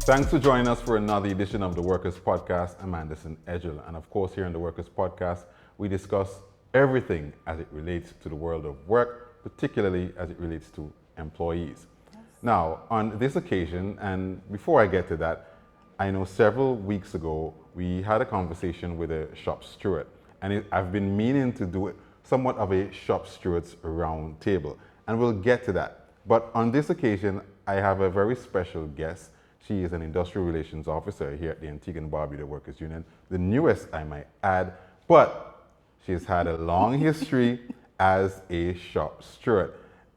Thanks for joining us for another edition of the Workers Podcast. I'm Anderson Edgel, and of course, here in the Workers Podcast, we discuss everything as it relates to the world of work, particularly as it relates to employees. Yes. Now, on this occasion, and before I get to that, I know several weeks ago we had a conversation with a shop steward, and I've been meaning to do somewhat of a shop steward's round table, and we'll get to that. But on this occasion, I have a very special guest. She is an industrial relations officer here at the Antigua and Barbuda Workers Union, the newest, I might add, but she's had a long history as a shop steward.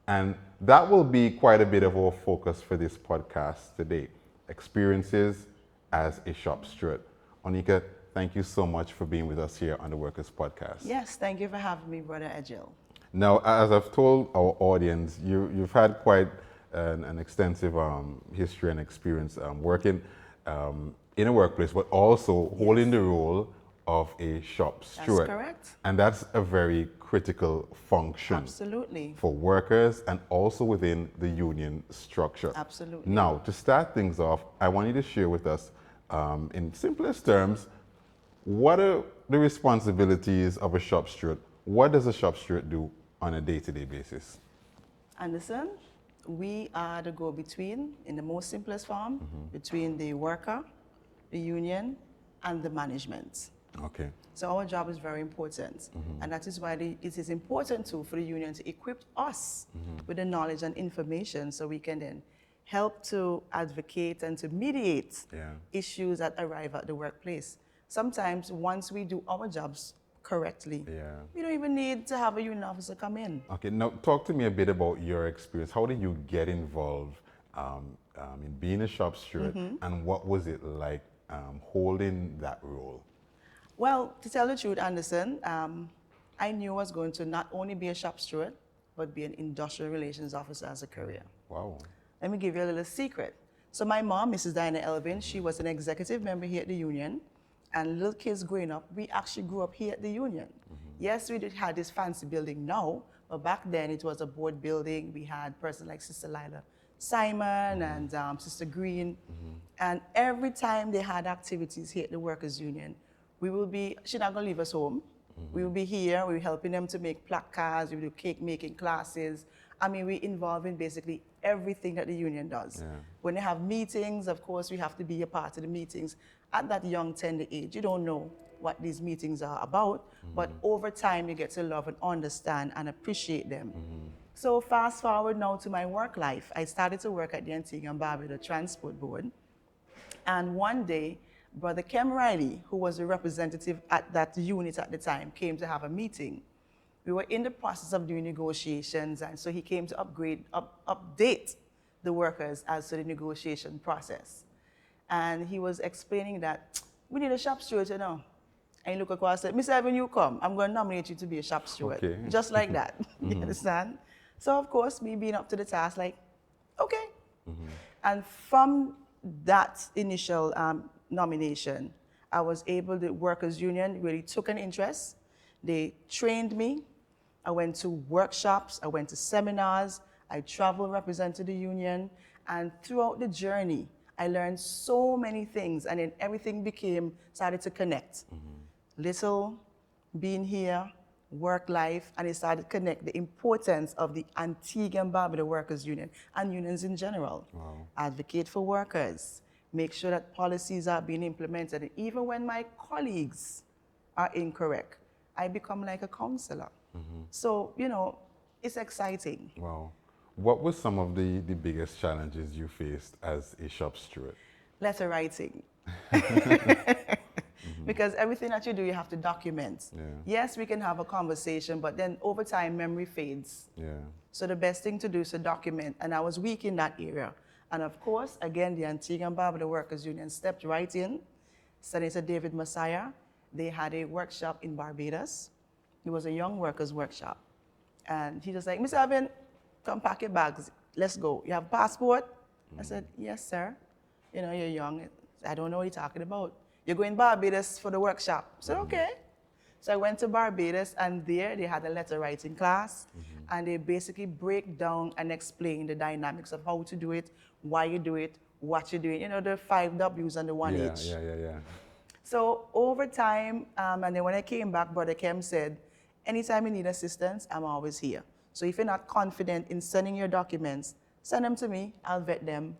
And that will be quite a bit of our focus for this podcast today, experiences as a shop steward. Onekha, thank you so much for being with us here on the Workers Podcast. Yes, thank you for having me, Brother Edgel. Now, as I've told our audience, you've had quite an extensive history and experience working in a workplace, but also holding the role of a shop steward. That's correct. And that's a very critical function. Absolutely. For workers and also within the union structure. Absolutely. Now, to start things off, I want you to share with us, in simplest terms, what are the responsibilities of a shop steward? What does a shop steward do on a day-to-day basis? Anderson, we are the go-between, in the most simplest form, between the worker, the union, and the management. Okay. So our job is very important. And that is why it is important too for the union to equip us with the knowledge and information so we can then help to advocate and to mediate issues that arrive at the workplace. Sometimes once we do our jobs correctly, we don't even need to have a union officer come in. Okay, now talk to me a bit about your experience. How did you get involved in being a shop steward, and what was it like holding that role? Well, to tell the truth, Anderson, I knew I was going to not only be a shop steward, but be an industrial relations officer as a career. Wow. Let me give you a little secret. So my mom, Mrs. Onekha Elvin, she was an executive member here at the union. And little kids growing up, we actually grew up here at the union. Yes, we did have this fancy building now, but back then it was a board building. We had persons like Sister Lila Simon and Sister Green. And every time they had activities here at the Workers Union, we will be, she's not gonna leave us home. We will be here, we were helping them to make placards, we will do cake making classes. I mean, we involve in basically everything that the union does. When they have meetings, of course, we have to be a part of the meetings. At that young, tender age, you don't know what these meetings are about, but over time, you get to love and understand and appreciate them. So fast forward now to my work life. I started to work at the Antigua and Barbuda Transport Board. And one day, Brother Kem Riley, who was the representative at that unit at the time, came to have a meeting. We were in the process of doing negotiations, and so he came to update the workers as to the negotiation process. And he was explaining that we need a shop steward, you know. And he looked across and said, Miss Elvin, you come. I'm going to nominate you to be a shop steward. Okay. Just like that. You understand? So, of course, me being up to the task, like, okay. And from that initial nomination, I was able, the Workers Union really took an interest. They trained me. I went to workshops. I went to seminars. I traveled, represented the union. And throughout the journey, I learned so many things, and then everything started to connect. Little, being here, work life, and it started to connect the importance of the Antigua and Barbuda Workers Union and unions in general. Advocate for workers, make sure that policies are being implemented, and even when my colleagues are incorrect, I become like a counselor. So, you know, it's exciting. Wow. What were some of the biggest challenges you faced as a shop steward? Letter writing. Because everything that you do, you have to document. Yes, we can have a conversation, but then over time, memory fades. So the best thing to do is to document. And I was weak in that area. And of course, again, the Antigua and Barbuda Workers Union stepped right in. Senator David Messiah, they had a workshop in Barbados. It was a young workers workshop. And he was like, Miss Elvin, come pack your bags, let's go. You have a passport? I said, yes, sir. You know, you're young. I don't know what you're talking about. You're going to Barbados for the workshop. I said, okay. So I went to Barbados, and there they had a letter writing class, and they basically break down and explain the dynamics of how to do it, why you do it, what you're doing. You know, the 5 Ws and the 1H. Yeah. So over time, and then when I came back, Brother Kem said, anytime you need assistance, I'm always here. So if you're not confident in sending your documents, send them to me, I'll vet them.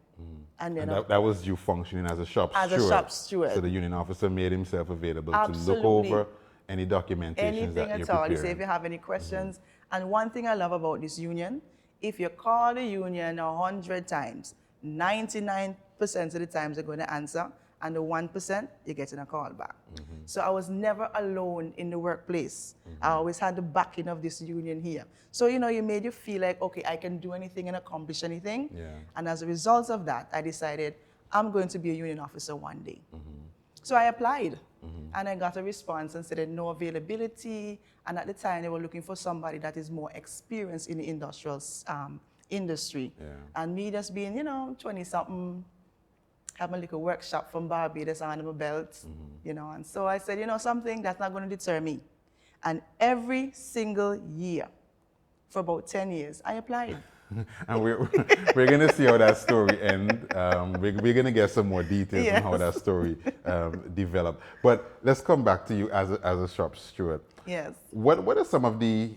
And then And that was you functioning as a shop as steward. a shop steward. So the union officer made himself available Absolutely. to look over any documentation Anything that you're at all. He preparing. said if you have any questions. And one thing I love about this union, if you call the union 100 times, 99% of the times they're going to answer, and the 1%, you're getting a call back. So I was never alone in the workplace. I always had the backing of this union here. So, you know, you made you feel like, okay, I can do anything and accomplish anything. Yeah. And as a result of that, I decided I'm going to be a union officer one day. So I applied, and I got a response and said no availability. And at the time, they were looking for somebody that is more experienced in the industrial industry. Yeah. And me just being, 20-something, having a little workshop from Barbados under my belt, And so I said, something that's not going to deter me. And every single year, for about 10 years, I applied. And we're going to see how that story ends. We're going to get some more details on how that story developed. But let's come back to you as a shop steward. Yes. What are some of the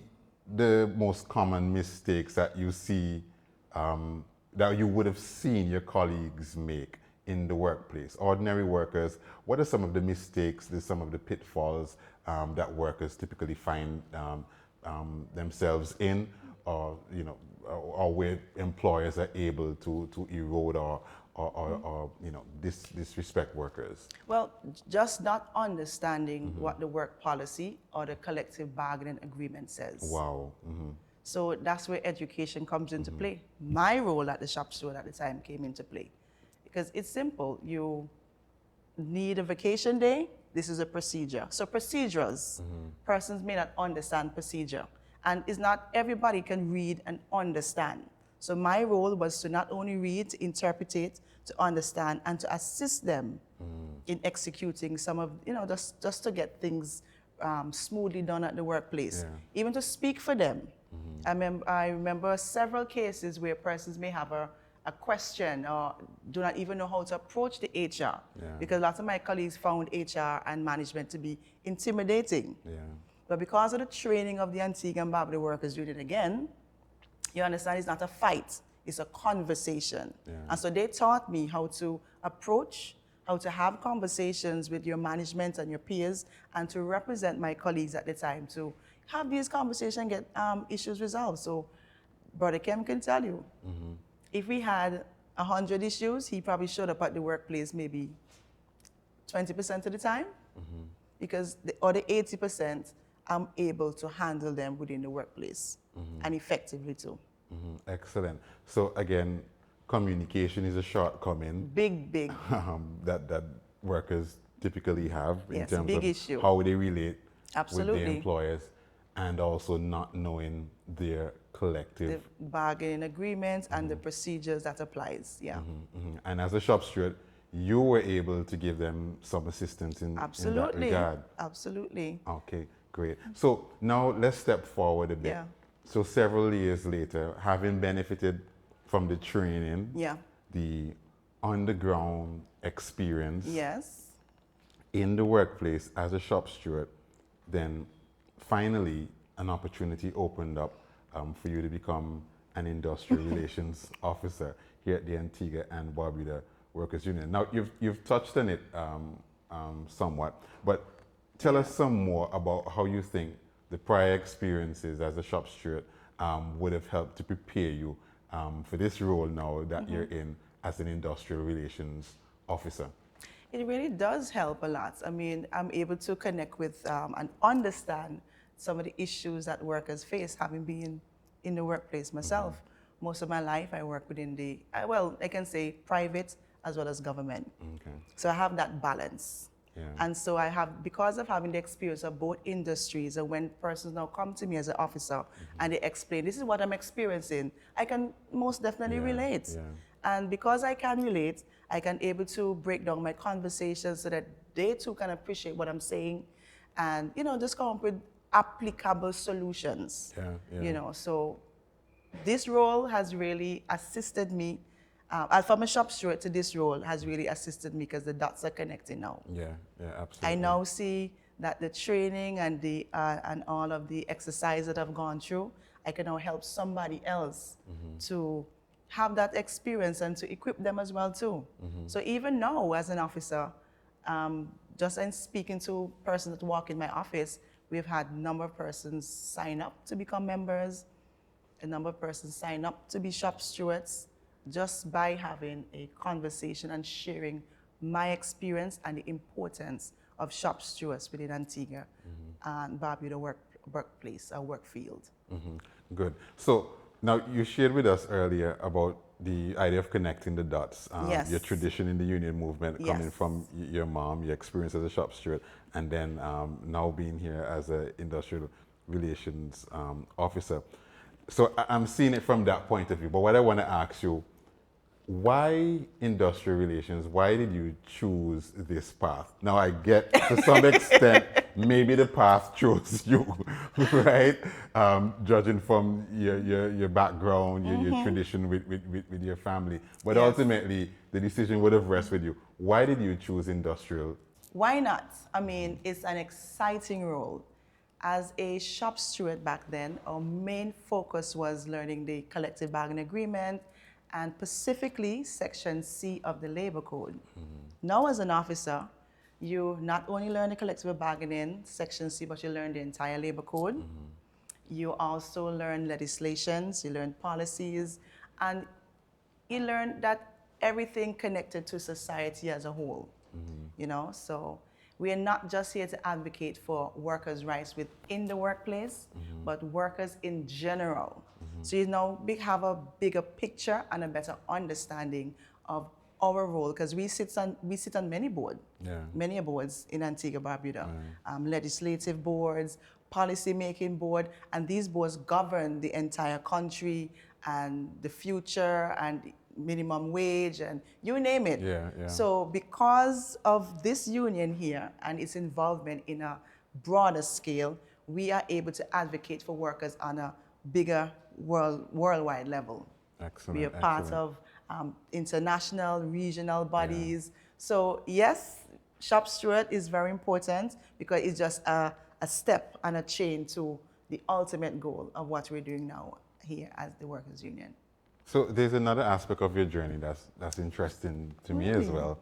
most common mistakes that you see that you would have seen your colleagues make in the workplace? Ordinary workers, what are some of the mistakes, some of the pitfalls that workers typically find themselves in, or where employers are able to erode or disrespect workers? Well, just not understanding what the work policy or the collective bargaining agreement says. Wow. So that's where education comes into play. My role at the shop steward at the time came into play. Because it's simple. You need a vacation day, this is a procedure. So procedures, persons may not understand procedure. And it's not everybody can read and understand. So my role was to not only read, to interpret it, to understand, and to assist them in executing some of, just to get things smoothly done at the workplace. Yeah. Even to speak for them. I remember several cases where persons may have a question or do not even know how to approach the HR. Because lots of my colleagues found HR and management to be intimidating. But because of the training of the Antigua and Barbuda Workers Union again, you understand it's not a fight, it's a conversation. And so they taught me how to approach, how to have conversations with your management and your peers, and to represent my colleagues at the time to have these conversations and get issues resolved. So Brother Kem can tell you, if we had 100 issues, he probably showed up at the workplace maybe 20% of the time, because the other 80%, I'm able to handle them within the workplace, and effectively too. Excellent. So again, communication is a shortcoming. Big. that workers typically have in Yes, terms big of issue. how they relate Absolutely. with their employers, and also not knowing their collective. The bargaining agreements and the procedures that applies, And as a shop steward, you were able to give them some assistance in that regard. Absolutely. Okay, great. So now let's step forward a bit. Yeah. So several years later, having benefited from the training, the on-the-ground experience in the workplace as a shop steward, then finally an opportunity opened up for you to become an industrial relations officer here at the Antigua and Barbuda Workers Union. Now, you've touched on it somewhat, but tell us some more about how you think the prior experiences as a shop steward would have helped to prepare you for this role now that you're in as an industrial relations officer. It really does help a lot. I mean, I'm able to connect with and understand some of the issues that workers face, having been in the workplace myself. Most of my life, I work within the, I can say private as well as government. So I have that balance. And so I have, because of having the experience of both industries, and when persons now come to me as an officer and they explain, this is what I'm experiencing, I can most definitely relate. And because I can relate, I can able to break down my conversations so that they too can appreciate what I'm saying and, just come up with applicable solutions. So this role has really assisted me from a shop steward to this role has really assisted me because the dots are connecting now. Yeah, yeah, absolutely. I now see that the training and and all of the exercise that I've gone through, I can now help somebody else to have that experience and to equip them as well too. So even now as an officer, just in speaking to persons that walk in my office, we've had a number of persons sign up to become members, a number of persons sign up to be shop stewards, just by having a conversation and sharing my experience and the importance of shop stewards within Antigua and Barbuda workplace, or work field. Good. So now you shared with us earlier about the idea of connecting the dots. Yes. Your tradition in the union movement coming Yes. from your mom, your experience as a shop steward, and then now being here as an industrial relations officer. So I'm seeing it from that point of view. But what I want to ask you, why industrial relations? Why did you choose this path? Now I get to some extent maybe the path chose you, right? Judging from your background, your tradition with your family. But Yes. ultimately the decision would have rested with you. Why did you choose industrial? Why not? I mean, it's an exciting role. As a shop steward back then, our main focus was learning the collective bargaining agreement and specifically Section C of the Labor Code. Now as an officer, you not only learn the collective bargaining, Section C, but you learn the entire Labor Code. You also learn legislations, you learn policies, and you learn that everything connected to society as a whole. You know, so we are not just here to advocate for workers' rights within the workplace, but workers in general. So you now have a bigger picture and a better understanding of our role, because we sit on many boards, many boards in Antigua Barbuda, legislative boards, policy making board, and these boards govern the entire country and the future and minimum wage and you name it. So because of this union here and its involvement in a broader scale, we are able to advocate for workers on a bigger worldwide level. Excellent. We are part of international, regional bodies. So yes, shop steward is very important because it's just a step and a chain to the ultimate goal of what we're doing now here as the Workers' Union. So there's another aspect of your journey that's interesting to me as well.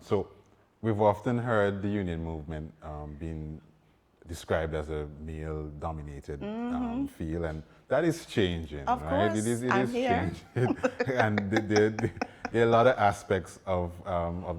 So we've often heard the union movement being described as a male-dominated field, and that is changing, Of right? course, It is I'm here. changing, and there are a lot of aspects of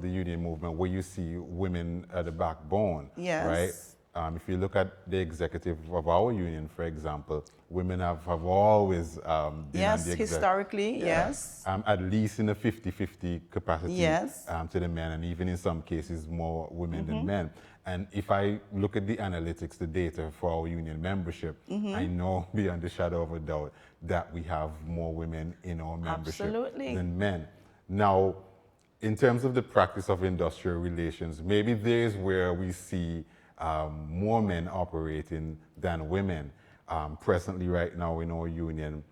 the union movement where you see women at the backbone, Yes. right? If you look at the executive of our union, for example, women have always been on the historically, yes. at least in a 50-50 capacity Yes. to the men, and even in some cases more women than men. And if I look at the analytics, the data for our union membership, I know beyond the shadow of a doubt that we have more women in our membership than men. Now, in terms of the practice of industrial relations, maybe there's where we see more men operating than women. Presently, right now in our union,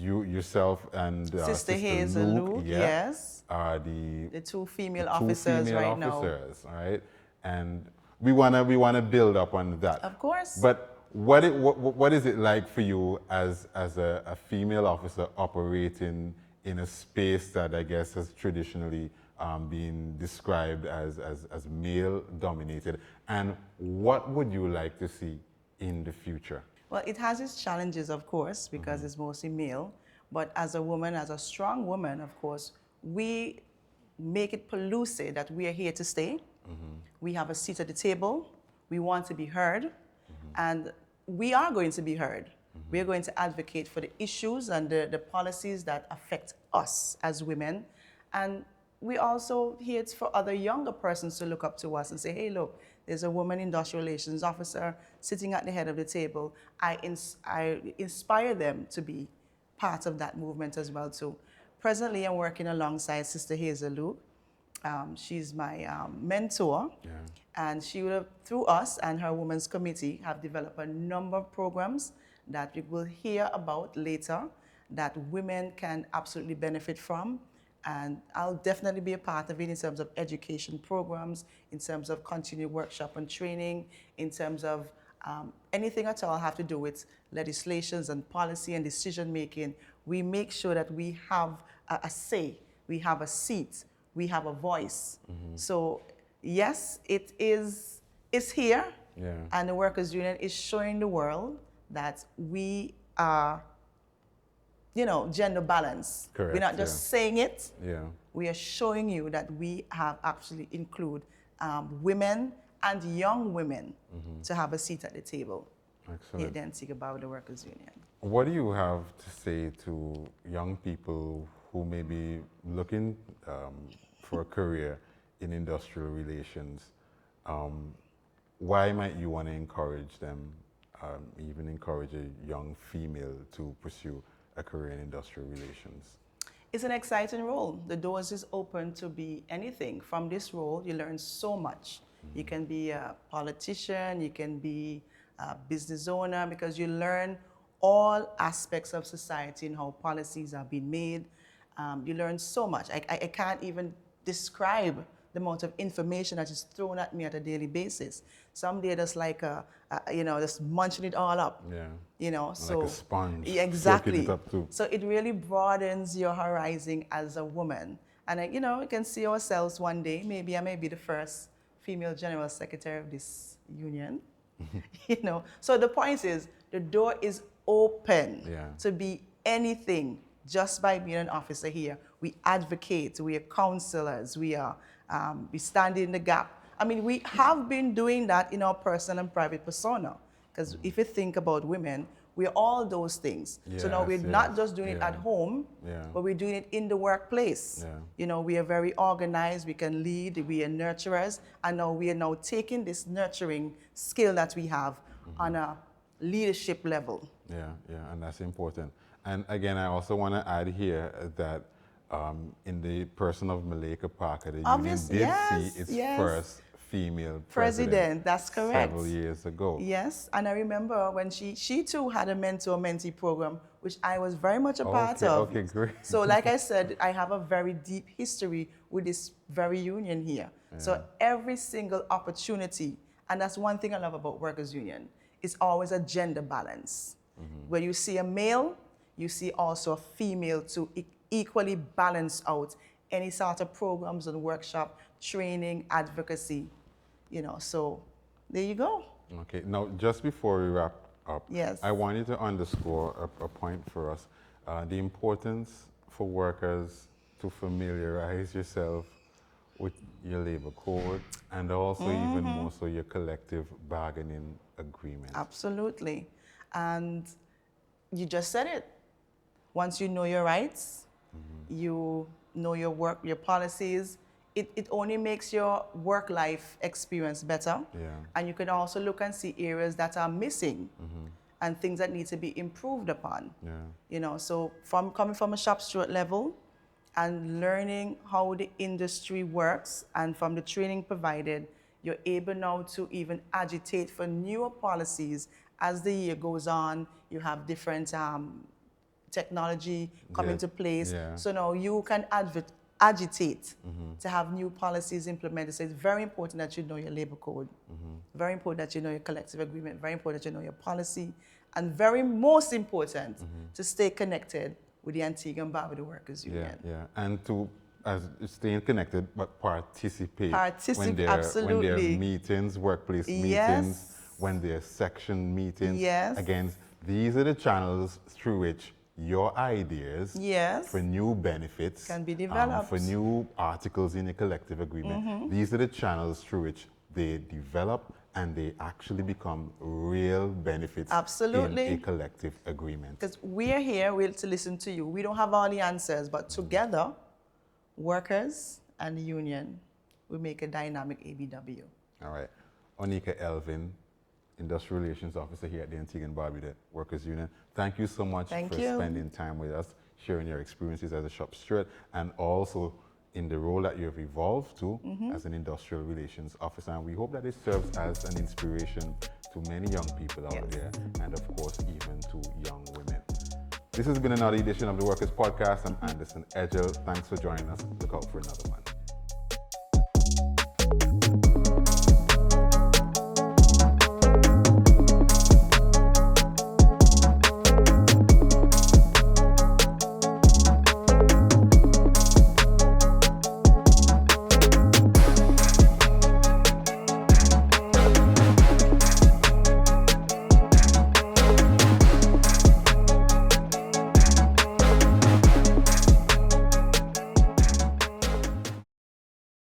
you yourself and Sister Hazel Luke, yes, are the two female officers right now. All right, and we wanna build up on that. Of course. But what is it like for you as a female officer operating in a space that I guess has traditionally been described as male dominated, and what would you like to see in the future? Well, it has its challenges, of course, because it's mostly male. But as a woman, as a strong woman, of course, we make it pellucid that we are here to stay. We have a seat at the table. We want to be heard. And we are going to be heard. We are going to advocate for the issues and the policies that affect us as women. And we also here for other younger persons to look up to us and say, hey, look, there's a woman industrial relations officer sitting at the head of the table. I inspire them to be part of that movement as well too. Presently, I'm working alongside Sister Hazel Luke. She's my mentor, and she will, through us and her women's committee, have developed a number of programs that we will hear about later that women can absolutely benefit from. And I'll definitely be a part of it in terms of education programs, in terms of continued workshop and training, in terms of anything at all have to do with legislations and policy and decision making. We make sure that we have a say, we have a seat, we have a voice. So yes, it's here, and the workers' union is showing the world that we are, gender balance. Correct, We're not just saying it. Yeah. We are showing you that we have actually include women and young women to have a seat at the table. Excellent. Here at the Antigua Barbuda Workers Union. What do you have to say to young people who may be looking for a career in industrial relations? Why might you want to encourage them, even encourage a young female to pursue a career in industrial relations? It's an exciting role. The doors is open to be anything. From this role, you learn so much. You can be a politician, you can be a business owner, because you learn all aspects of society and how policies are being made. You learn so much. I can't even describe the amount of information that is thrown at me at a daily basis. Some days just like, just munching it all up. Yeah. So like a sponge. Exactly. Soaking it up too. So it really broadens your horizon as a woman. And, we can see ourselves one day, maybe I may be the first female general secretary of this union. So the point is, the door is open to be anything just by being an officer here. We advocate, we are counselors, we stand in the gap. I mean, we have been doing that in our personal and private persona. Because if you think about women, we're all those things. So now we're not just doing it at home, but we're doing it in the workplace. We are very organized, we can lead, we are nurturers, and now we are now taking this nurturing skill that we have on a leadership level. And that's important. And again, I also want to add here that in the person of Malika Parker, the union did see its first female president. That's correct. Several years ago. Yes, and I remember when she too had a mentor-mentee program, which I was very much a part of. Okay, great. So like I said, I have a very deep history with this very union here. So every single opportunity, and that's one thing I love about Workers Union, it's always a gender balance. Where you see a male, you see also a female to equally balance out any sort of programs and workshop, training, advocacy, so there you go. Okay, now just before we wrap up, Yes. I want you to underscore a point for us, the importance for workers to familiarize yourself with your labor code and also even more so your collective bargaining agreement. Absolutely. And you just said it. Once you know your rights, you know your work, your policies, it only makes your work life experience better. And you can also look and see areas that are missing and things that need to be improved upon. So coming from a shop steward level and learning how the industry works, and from the training provided, you're able now to even agitate for newer policies as the year goes on. You have different technology come into place. So now you can agitate to have new policies implemented. So it's very important that you know your labor code, very important that you know your collective agreement, very important that you know your policy, and very most important to stay connected with the Antigua and Barbuda Workers Union. And to staying connected, but participate when there absolutely. When there are meetings, workplace meetings, when there are section meetings. Again, these are the channels through which your ideas for new benefits can be developed, for new articles in a collective agreement. These are the channels through which they develop and they actually become real benefits in a collective agreement. Because we are here to listen to you. We don't have all the answers, but together, workers and the union, we make a dynamic ABW. All right. Onekha Elvin, Industrial Relations Officer here at the Antigua and Barbuda Workers Union. Thank you so much for spending time with us, sharing your experiences as a shop steward, and also in the role that you have evolved to as an Industrial Relations Officer. And we hope that it serves as an inspiration to many young people out there, and of course, even to young women. This has been another edition of the Workers Podcast. I'm Anderson Edgel. Thanks for joining us. Look out for another one.